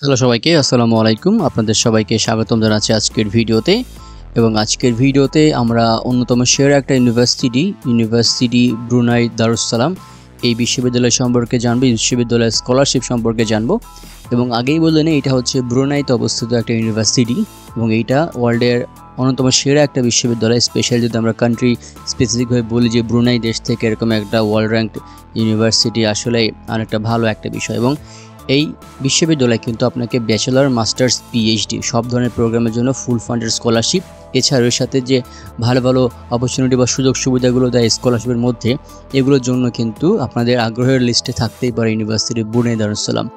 Hello সবাইকে, আসসালামু আলাইকুম। আপনাদের সবাইকে স্বাগতম জানাচ্ছি আজকের ভিডিওতে। এবং আজকের ভিডিওতে আমরা অন্যতম সেরা একটা ইউনিভার্সিটি ব্রুনাই দারুস সালাম এই বিশ্ববিদ্যালয় সম্পর্কে জানবো, বিশ্ববিদ্যালয়ের স্কলারশিপ সম্পর্কে জানবো। এবং আগেই বলে নিই, এটা হচ্ছে ব্রুনাইতে অবস্থিত একটা ইউনিভার্সিটি এবং এইটা ওয়ার্ল্ডের অন্যতম সেরা একটা বিশ্ববিদ্যালয়। স্পেশাল যদি আমরা কান্ট্রি স্পেসিফিকভাবে বলি যে ব্রুনাই দেশ থেকে এরকম একটা ওয়ার্ল্ড র্যাঙ্কড ইউনিভার্সিটি আসলে অনেকটা ভালো একটা বিষয়। এবং এই বিশ্ববিদ্যালয় কিন্তু আপনাকে ব্যাচেলর, মাস্টার্স, পিএইচডি সব ধরনের প্রোগ্রামের জন্য ফুল ফান্ডের স্কলারশিপ, এছাড়াও এর সাথে যে ভালো ভালো অপরচুনিটি বা সুযোগ সুবিধাগুলো দেয় স্কলারশিপের মধ্যে, এগুলোর জন্য কিন্তু আপনাদের আগ্রহের লিস্টে থাকতেই পারে ইউনিভার্সিটি ব্রুনাই দারুস-সালাম।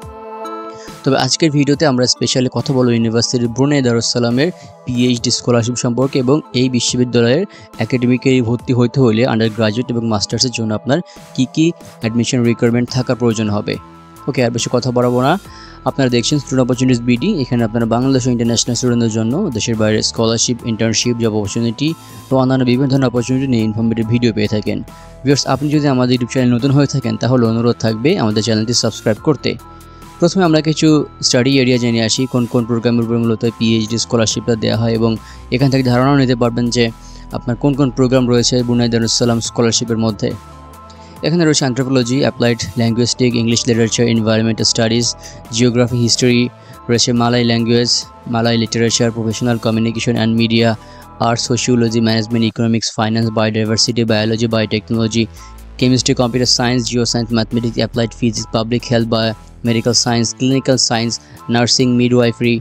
তবে আজকের ভিডিওতে আমরা স্পেশালি কথা বলবো ইউনিভার্সিটি ব্রুনাই দারুস-সালামের পিএইচডি স্কলারশিপ সম্পর্কে এবং এই বিশ্ববিদ্যালয়ের একাডেমিকে ভর্তি হতে হলে আন্ডার গ্রাজুয়েট এবং মাস্টার্সের জন্য আপনার কী অ্যাডমিশন রিকোয়ারমেন্ট থাকা প্রয়োজন হবে। ওকে, আর বেশি কথা বাড়াবো না। আপনারা দেখছেন স্টুডেন্ট অপরচুনিটিস বিডি। এখানে আপনারা বাংলাদেশ ও ইন্টারন্যাশনাল স্টুডেন্টদের জন্য দেশের বাইরে স্কলারশিপ, ইন্টার্নশিপ, জব অপরচুনিটি ও অন্যান্য বিভিন্ন ধরনের অপরচুনিটি নিয়ে ইনফরমেটিভ ভিডিও পেয়ে থাকেন। ভিউয়ার্স, আপনি যদি আমাদের ইউটিউব চ্যানেল নতুন হয়ে থাকেন তাহলে অনুরোধ থাকবে আমাদের চ্যানেলটি সাবস্ক্রাইব করতে। প্রথমে আমরা কিছু স্টাডি এরিয়া জেনে আসি, কোন কোন প্রোগ্রামের উপর মূলত পিএইচডি স্কলারশিপটা দেওয়া হয় এবং এখান থেকে ধারণাও নিতে পারবেন যে আপনার কোন কোন প্রোগ্রাম রয়েছে ব্রুনাই দারুস-সালাম স্কলারশিপের মধ্যে। এখানে রয়েছে anthropology, applied linguistic, English literature, environmental studies, geography, history, রয়েছে Malay language, Malay literature, professional communication and media, arts, sociology, management, economics, finance, biodiversity, biology, biotechnology, chemistry, computer science, geo science, mathematics, applied physics, public health, medical science, clinical science, nursing, midwifery,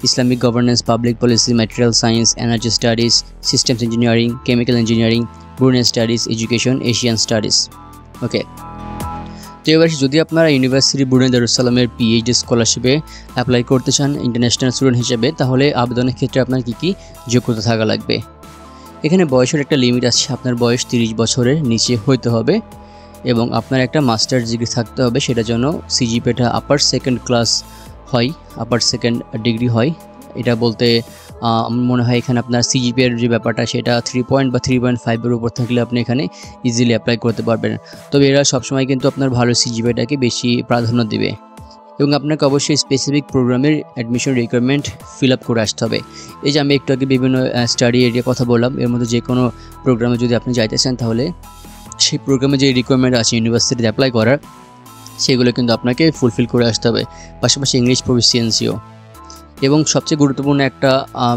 Islamic governance, public policy, material science, energy studies, systems engineering, chemical engineering, Brunei studies, education, Asian studies. Okay, তো এবার যদি আপনারা university Brunei দারুস-সালামের PhD স্কলারশিপে apply করতে চান international student হিসেবে, তাহলে আবেদনের ক্ষেত্রে আপনার কী যোগ্যতা থাকা লাগবে। এখানে বয়সের একটা লিমিট আছে, আপনার বয়স 30 বছরের নিচে হইতে হবে এবং আপনার একটা মাস্টার্স ডিগ্রি থাকতে হবে। সেটার জন্য সিজিপিএটা আপার সেকেন্ড ক্লাস হয়, আপার সেকেন্ড ডিগ্রি হয়। এটা বলতে আমার মনে হয় এখানে আপনার সিজিপিএর যে ব্যাপারটা সেটা 3 পয়েন্ট বা 3.5-এর উপর থাকলে আপনি এখানে ইজিলি অ্যাপ্লাই করতে পারবেন। তবে এরা সবসময় কিন্তু আপনার ভালো সিজিপিএটাকে বেশি প্রাধান্য দেবে এবং আপনাকে অবশ্যই স্পেসিফিক প্রোগ্রামের অ্যাডমিশন রিকোয়ারমেন্ট ফিল আপ করে আসতে হবে। এই যে আমি একটু আগে বিভিন্ন স্টাডি এরিয়া কথা বললাম, এর মধ্যে যে কোনো প্রোগ্রামে যদি আপনি যাইতে চান তাহলে সেই প্রোগ্রামে যে রিকোয়ারমেন্ট আছে ইউনিভার্সিটিতে অ্যাপ্লাই করার, সেগুলো কিন্তু আপনাকে ফুলফিল করে আসতে হবে। পাশাপাশি ইংলিশ প্রফিসিয়েন্সিও। এবং সবচেয়ে গুরুত্বপূর্ণ একটা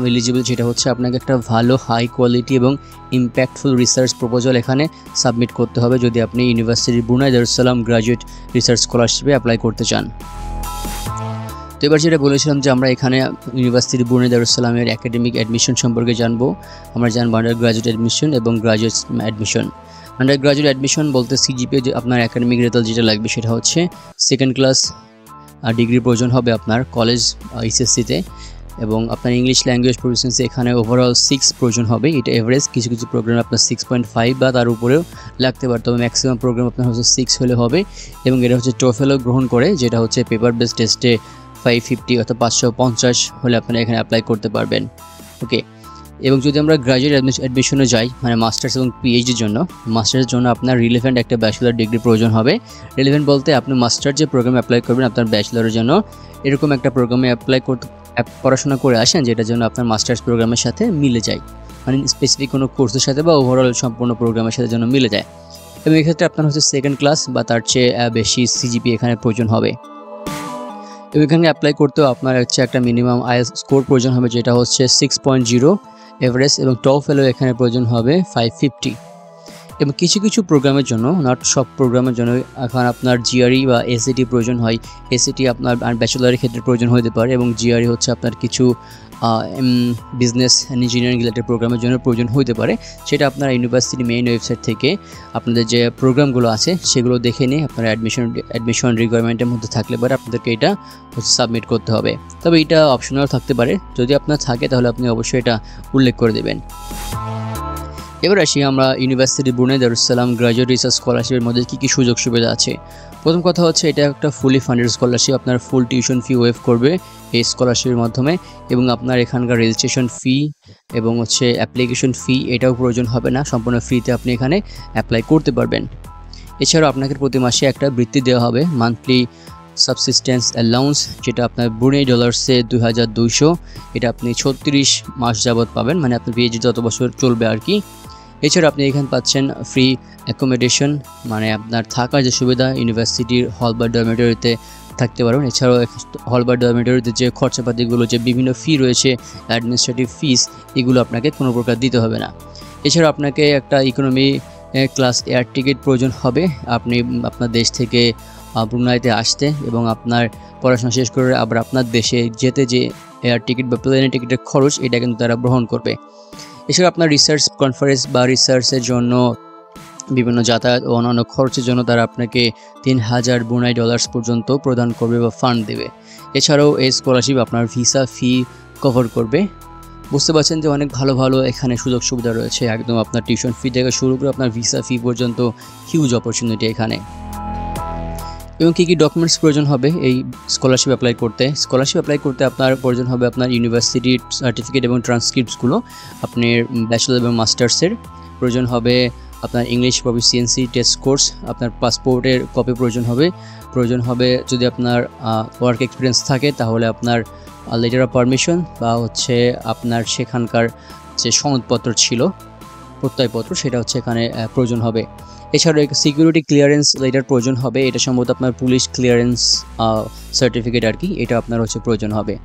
এলিজিবল যেটা হচ্ছে আপনাকে একটা ভালো হাই কোয়ালিটি এবং ইম্প্যাক্টফুল রিসার্চ প্রপোজাল এখানে সাবমিট করতে হবে যদি আপনি university Brunei Darussalam graduate research স্কলারশিপে অ্যাপ্লাই করতে চান। তো এবার যেটা বলেছিলাম যে আমরা এখানে ইউনিভার্সিটি ব্রুনাই দারুস-সালামের একাডেমিক অ্যাডমিশন সম্পর্কে জানবো। আমরা জানবো আন্ডার গ্রাজুয়েট অ্যাডমিশন এবং graduate admission. Undergraduate admission বলতে সিজিপিএ আপনার একাডেমিক রেজাল্ট যেটা লাগবে সেটা হচ্ছে সেকেন্ড ক্লাস ডিগ্রি প্রয়োজন হবে আপনার কলেজ এইচএসসিতে এবং আপনার ইংলিশ ল্যাঙ্গুয়েজ প্রফিসিয়েন্সি এখানে ওভারঅল 6 প্রয়োজন হবে। এটা এভারেজ, কিছু কিছু প্রোগ্রামে আপনার 6.5 বা তার উপরেও লাগতে পারে, তবে ম্যাক্সিমাম প্রোগ্রাম আপনার হচ্ছে 6 হলে হবে। এবং এটা হচ্ছে টোফেলও গ্রহণ করে, যেটা হচ্ছে পেপার বেস টেস্টে 550 অর্থাৎ 550 হলে আপনারা এখানে অ্যাপ্লাই করতে পারবেন। ওকে, এবং যদি আমরা গ্রাজুয়েট অ্যাডমিশনে যাই মানে মাস্টার্স এবং পিএইচডির জন্য, মাস্টার্সের জন্য আপনার রিলেভেন্ট একটা ব্যাচেলর ডিগ্রি প্রয়োজন হবে। রিলেভেন্ট বলতে আপনি মাস্টার যে প্রোগ্রামে অ্যাপ্লাই করবেন আপনার ব্যাচেলরের জন্য এরকম একটা প্রোগ্রামে অ্যাপ্লাই করতে পড়াশোনা করে আসেন যেটার জন্য আপনার মাস্টার্স প্রোগ্রামের সাথে মিলে যায়, মানে স্পেসিফিক কোনো কোর্সের সাথে বা ওভারঅল সম্পূর্ণ প্রোগ্রামের সাথে যেন মিলে যায়। এবং এক্ষেত্রে আপনার হচ্ছে সেকেন্ড ক্লাস বা তার চেয়ে বেশি সিজিপি এখানে প্রয়োজন হবে। এবং এখানে অ্যাপ্লাই করতেও আপনার হচ্ছে একটা মিনিমাম আইএলটিএস স্কোর প্রয়োজন হবে যেটা হচ্ছে 6.0 এভারেজ এবং টোফেলও এখানে প্রয়োজন হবে 550। এবং কিছু কিছু প্রোগ্রামের জন্য, নট সব প্রোগ্রামের জন্য, এখন আপনার জিআরই বা এসএটি প্রয়োজন হয়। এসএটি আপনার ব্যাচেলারের ক্ষেত্রে প্রয়োজন হতে পারে এবং জিআরই হচ্ছে আপনার কিছু বিজনেস অ্যান্ড ইঞ্জিনিয়ারিং রিলেটেড প্রোগ্রামের জন্য প্রয়োজন হতে পারে। সেটা আপনারা ইউনিভার্সিটি মেইন ওয়েবসাইট থেকে আপনাদের যে প্রোগ্রামগুলো আছে সেগুলো দেখে নিয়ে আপনারা অ্যাডমিশন রিকোয়ারমেন্টের মধ্যে থাকলে পরে আপনাদেরকে এটা হচ্ছে সাবমিট করতে হবে। তবে এটা অপশনাল থাকতে পারে, যদি আপনার থাকে তাহলে আপনি অবশ্যই এটা উল্লেখ করে দেবেন। এবার আসি আমরা university Brunei Darussalam graduate research স্কলারশিপের মধ্যে কী সুযোগ সুবিধা আছে। প্রথম কথা হচ্ছে এটা একটা ফুলি ফান্ডেড স্কলারশিপ, আপনার ফুল টিউশন ফি ওয়েভ করবে এই স্কলারশিপের মাধ্যমে এবং আপনার এখানকার রেজিস্ট্রেশন ফি এবং হচ্ছে অ্যাপ্লিকেশন ফি এটাও প্রয়োজন হবে না, সম্পূর্ণ ফ্রিতে আপনি এখানে অ্যাপ্লাই করতে পারবেন। এছাড়াও আপনাকে প্রতি মাসে একটা বৃত্তি দেওয়া হবে, মান্থলি সাবসিস্টেন্স অ্যালাউন্স, যেটা আপনার ব্রুনেই ডলার্সে 2200, এটা আপনি 36 মাস যাবত পাবেন, মানে আপনার পিএইচডি যত বছর চলবে আর কি। এছাড়া আপনি এখানে পাচ্ছেন ফ্রি অ্যাকোমোডেশন, মানে আপনার থাকার যে সুবিধা, ইউনিভার্সিটির হল বা ডরমেটরিতে থাকতে পারবেন। এছাড়াও হল বা ডরমেটরিতে যে খরচাপাতিগুলো, যে বিভিন্ন ফি রয়েছে, অ্যাডমিনিস্ট্রেটিভ ফিস, এগুলো আপনাকে কোনো প্রকার দিতে হবে না। এছাড়া আপনাকে একটা ইকোনমি ক্লাস এয়ার টিকিট প্রয়োজন হবে আপনি আপনার দেশ থেকে ব্রুনাইতে আসতে, এবং আপনার পড়াশোনা শেষ করে আবার আপনার দেশে যেতে যে এয়ার টিকিট বা প্লেনের টিকিটের খরচ, এটা কিন্তু তারা গ্রহণ করবে। এছাড়া আপনার রিসার্চ কনফারেন্স বা রিসার্চের জন্য বিভিন্ন যাতায়াত ও অন্যান্য খরচের জন্য তারা আপনাকে 3000 ব্রুনাই ডলার্স পর্যন্ত প্রদান করবে বা ফান্ড দেবে। এছাড়াও এই স্কলারশিপ আপনার ভিসা ফি কভার করবে। বুঝতে পারছেন যে অনেক ভালো ভালো এখানে সুযোগ সুবিধা রয়েছে, একদম আপনার টিউশন ফি থেকে শুরু করে আপনার ভিসা ফি পর্যন্ত হিউজ অপরচুনিটি এখানে। এবং কী কী ডকুমেন্টস প্রয়োজন হবে এই স্কলারশিপ অ্যাপ্লাই করতে? স্কলারশিপ অ্যাপ্লাই করতে আপনার প্রয়োজন হবে আপনার ইউনিভার্সিটির সার্টিফিকেট এবং ট্রান্সক্রিপ্টসগুলো, আপনার ব্যাচেলর এবং মাস্টার্সের প্রয়োজন হবে, আপনার ইংলিশ প্রফিসিয়েন্সি টেস্ট কোর্স, আপনার পাসপোর্টের কপি প্রয়োজন হবে। যদি আপনার ওয়ার্ক এক্সপিরিয়েন্স থাকে তাহলে আপনার লেটার অফ পারমিশন বা হচ্ছে আপনার সেখানকার যে সনদপত্র ছিল, প্রত্যয়পত্র, সেটা হচ্ছে এখানে প্রয়োজন হবে। এছাড়াও সিকিউরিটি ক্লিয়ারেন্স লেটার প্রয়োজন হবে, এটা সম্ভবত আপনার পুলিশ ক্লিয়ারেন্স সার্টিফিকেট আর কি, এটা আপনার হচ্ছে প্রয়োজন হবে।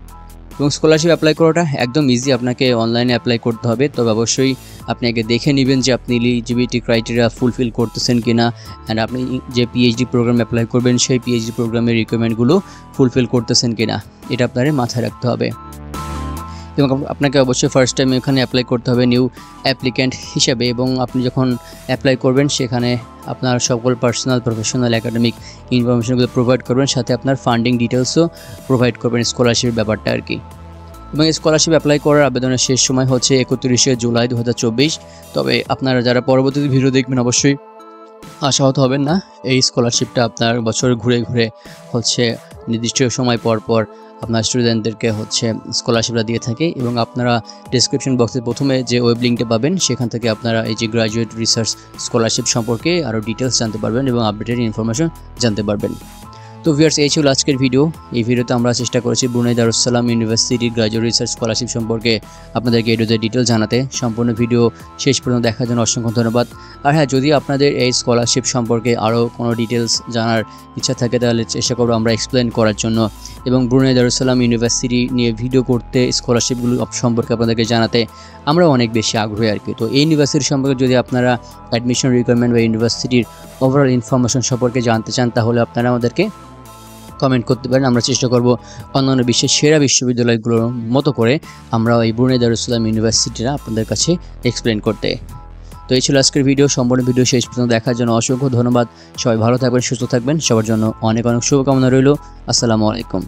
এবং স্কলারশিপ অ্যাপ্লাই করাটা একদম ইজি, আপনাকে অনলাইনে অ্যাপ্লাই করতে হবে, তবে অবশ্যই আপনি আগে দেখে নেবেন যে আপনি এলিজিবিলিটি ক্রাইটেরিয়া ফুলফিল করতেছেন কিনা, অ্যান্ড আপনি যে পিএইচডি প্রোগ্রাম অ্যাপ্লাই করবেন সেই পিএইচডি প্রোগ্রামের রিকোয়ারমেন্টগুলো ফুলফিল করতেছেন কিনা, এটা আপনার মাথায় রাখতে হবে। এবং আপনাকে অবশ্যই ফার্স্ট টাইম এখানে অ্যাপ্লাই করতে হবে নিউ অ্যাপ্লিক্যান্ট হিসেবে, এবং আপনি যখন অ্যাপ্লাই করবেন সেখানে আপনার সকল পার্সোনাল প্রফেশনাল একাডেমিক ইনফরমেশনগুলো প্রোভাইড করবেন, সাথে আপনার ফান্ডিং ডিটেলসও প্রোভাইড করবেন স্কলারশিপের ব্যাপারটা আর কি। এবং স্কলারশিপ অ্যাপ্লাই করার আবেদনের শেষ সময় হচ্ছে 31শে জুলাই 2024। তবে আপনারা যারা পরবর্তী ভিডিও দেখবেন অবশ্যই আশাহত হবেন না, এই স্কলারশিপটা আপনার বছর ঘুরে ঘুরে হচ্ছে নির্দিষ্ট সময় পর পর আপনার স্টুডেন্টদেরকে হচ্ছে স্কলারশিপটা দিয়ে থাকে। এবং আপনারা ডেসক্রিপশন বক্সে প্রথমে যে ওয়েব লিঙ্কটা পাবেন সেখান থেকে আপনারা এই যে গ্র্যাজুয়েট রিসার্চ স্কলারশিপ সম্পর্কে আরও ডিটেলস জানতে পারবেন এবং আপডেটেড ইনফরমেশন জানতে পারবেন। তো ভিউয়ার্স, এই ছিল আজকের ভিডিও। এই ভিডিওতে আমরা চেষ্টা করেছি Brunei Darussalam university graduate research scholarship সম্পর্কে আপনাদেরকে এডুতে ডিটেল জানাতে। সম্পূর্ণ ভিডিও শেষ পর্যন্ত দেখার জন্য অসংখ্য ধন্যবাদ। আর হ্যাঁ, যদি আপনাদের এই স্কলারশিপ সম্পর্কে আরও কোনো ডিটেলস জানার ইচ্ছা থাকে তাহলে চেষ্টা করবো আমরা এক্সপ্লেন করার জন্য, এবং ব্রুনাই দারুস-সালাম ইউনিভার্সিটি নিয়ে ভিডিও করতে, স্কলারশিপগুলো সম্পর্কে আপনাদেরকে জানাতে আমরা অনেক বেশি আগ্রহী আর কি। তো এই ইউনিভার্সিটি সম্পর্কে যদি আপনারা অ্যাডমিশন রিকোয়ারমেন্ট বা ইউনিভার্সিটির ওভারঅল ইনফরমেশন সম্পর্কে জানতে চান তাহলে আপনারা আমাদেরকে কমেন্ট করতে পারেন। আমরা চেষ্টা করব অন্যান্য বিশ্বের সেরা বিশ্ববিদ্যালয়গুলোর মতো করে আমরা এই ব্রুনাই দারুস-সালাম ইউনিভার্সিটিরা আপনাদের কাছে এক্সপ্লেন করতে। তো এই ছিল আজকের ভিডিও। সম্পূর্ণ ভিডিও শেষ পর্যন্ত দেখার জন্য অসংখ্য ধন্যবাদ। সবাই ভালো থাকবেন, সুস্থ থাকবেন, সবার জন্য অনেক অনেক শুভকামনা রইল। আসসালামু আলাইকুম।